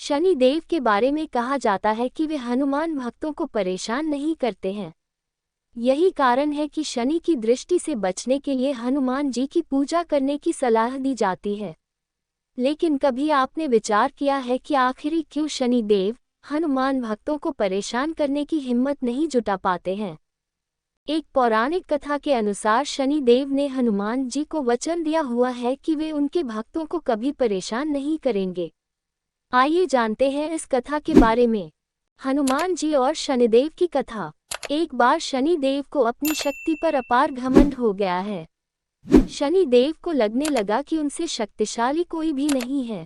शनि देव के बारे में कहा जाता है कि वे हनुमान भक्तों को परेशान नहीं करते हैं। यही कारण है कि शनि की दृष्टि से बचने के लिए हनुमान जी की पूजा करने की सलाह दी जाती है। लेकिन कभी आपने विचार किया है कि आखिर क्यों शनि देव हनुमान भक्तों को परेशान करने की हिम्मत नहीं जुटा पाते हैं? एक पौराणिक कथा के अनुसार शनि देव ने हनुमान जी को वचन दिया हुआ है कि वे उनके भक्तों को कभी परेशान नहीं करेंगे। आइए जानते हैं इस कथा के बारे में। हनुमान जी और शनिदेव की कथा। एक बार शनि देव को अपनी शक्ति पर अपार घमंड हो गया है। शनि देव को लगने लगा कि उनसे शक्तिशाली कोई भी नहीं है।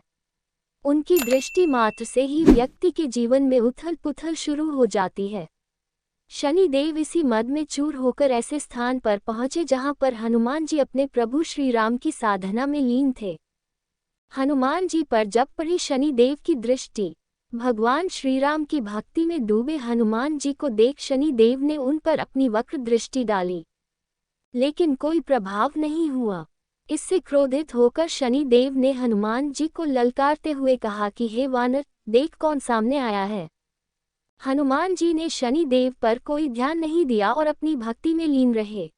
उनकी दृष्टि मात्र से ही व्यक्ति के जीवन में उथल पुथल शुरू हो जाती है। शनि देव इसी मद में चूर होकर ऐसे स्थान पर पहुंचे जहां पर हनुमान जी अपने प्रभु श्री राम की साधना में लीन थे। हनुमान जी पर जब पड़ी शनि देव की दृष्टि, भगवान श्री राम की भक्ति में डूबे हनुमान जी को देख शनि देव ने उन पर अपनी वक्र दृष्टि डाली, लेकिन कोई प्रभाव नहीं हुआ। इससे क्रोधित होकर शनि देव ने हनुमान जी को ललकारते हुए कहा कि हे वानर, देख कौन सामने आया है। हनुमान जी ने शनि देव पर कोई ध्यान नहीं दिया और अपनी भक्ति में लीन रहे।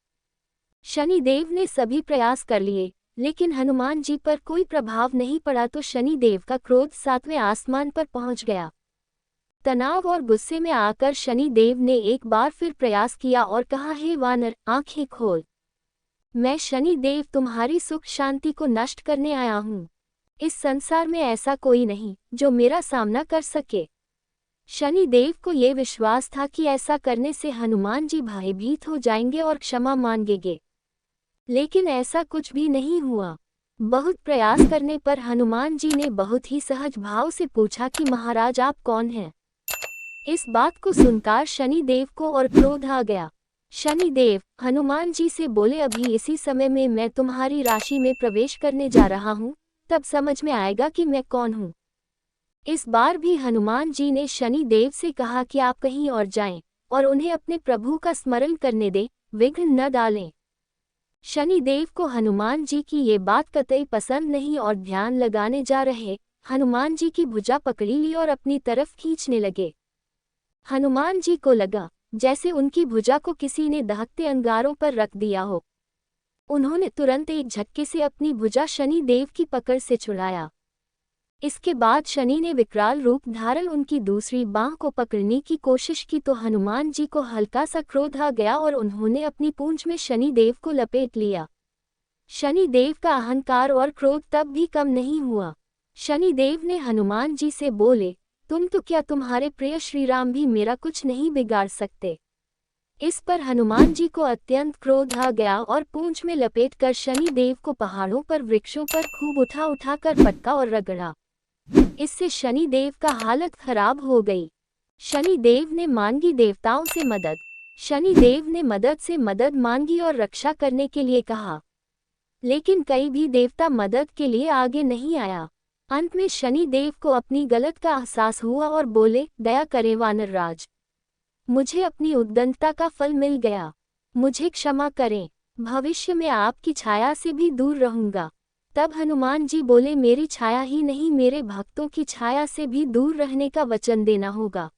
शनि देव ने सभी प्रयास कर लिए, लेकिन हनुमान जी पर कोई प्रभाव नहीं पड़ा तो शनि देव का क्रोध 7वें आसमान पर पहुंच गया। तनाव और गुस्से में आकर शनि देव ने एक बार फिर प्रयास किया और कहा, हे वानर, आंखें खोल। मैं शनि देव तुम्हारी सुख शांति को नष्ट करने आया हूँ। इस संसार में ऐसा कोई नहीं जो मेरा सामना कर सके। शनि देव को ये विश्वास था कि ऐसा करने से हनुमान जी भयभीत हो जाएंगे और क्षमा मांगेंगे, लेकिन ऐसा कुछ भी नहीं हुआ। बहुत प्रयास करने पर हनुमान जी ने बहुत ही सहज भाव से पूछा कि महाराज, आप कौन हैं? इस बात को सुनकर शनि देव को और क्रोध आ गया। शनि देव हनुमान जी से बोले, अभी इसी समय में मैं तुम्हारी राशि में प्रवेश करने जा रहा हूँ, तब समझ में आएगा कि मैं कौन हूँ। इस बार भी हनुमान जी ने शनि देव से कहा कि आप कहीं और जाएं और उन्हें अपने प्रभु का स्मरण करने दें, विघ्न न डालें। शनि देव को हनुमान जी की ये बात कतई पसंद नहीं और ध्यान लगाने जा रहे हनुमान जी की भुजा पकड़ी ली और अपनी तरफ खींचने लगे। हनुमान जी को लगा जैसे उनकी भुजा को किसी ने दहकते अंगारों पर रख दिया हो। उन्होंने तुरंत एक झटके से अपनी भुजा शनि देव की पकड़ से छुड़ाया। इसके बाद शनि ने विकराल रूप धारण उनकी दूसरी बांह को पकड़ने की कोशिश की तो हनुमान जी को हल्का सा क्रोध आ गया और उन्होंने अपनी पूंछ में शनि देव को लपेट लिया। शनि देव का अहंकार और क्रोध तब भी कम नहीं हुआ। शनि देव ने हनुमान जी से बोले, तुम तो क्या तुम्हारे प्रिय श्री राम भी मेरा कुछ नहीं बिगाड़ सकते। इस पर हनुमान जी को अत्यंत क्रोध आ गया और पूंछ में लपेटकर शनि देव को पहाड़ों पर वृक्षों पर खूब उठा उठा कर पटका और रगड़ा। इससे शनि देव का हालत खराब हो गई। शनि देव ने मांगी देवताओं से मदद। शनि देव ने मदद से मदद मांगी और रक्षा करने के लिए कहा, लेकिन कई भी देवता मदद के लिए आगे नहीं आया। अंत में शनि देव को अपनी गलत का एहसास हुआ और बोले, दया करें वानर राज, मुझे अपनी उद्दंडता का फल मिल गया, मुझे क्षमा करें, भविष्य में आपकी छाया से भी दूर रहूंगा। तब हनुमान जी बोले, मेरी छाया ही नहीं, मेरे भक्तों की छाया से भी दूर रहने का वचन देना होगा।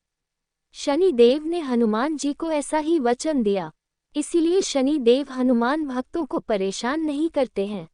शनि देव ने हनुमान जी को ऐसा ही वचन दिया। इसीलिए शनि देव हनुमान भक्तों को परेशान नहीं करते हैं।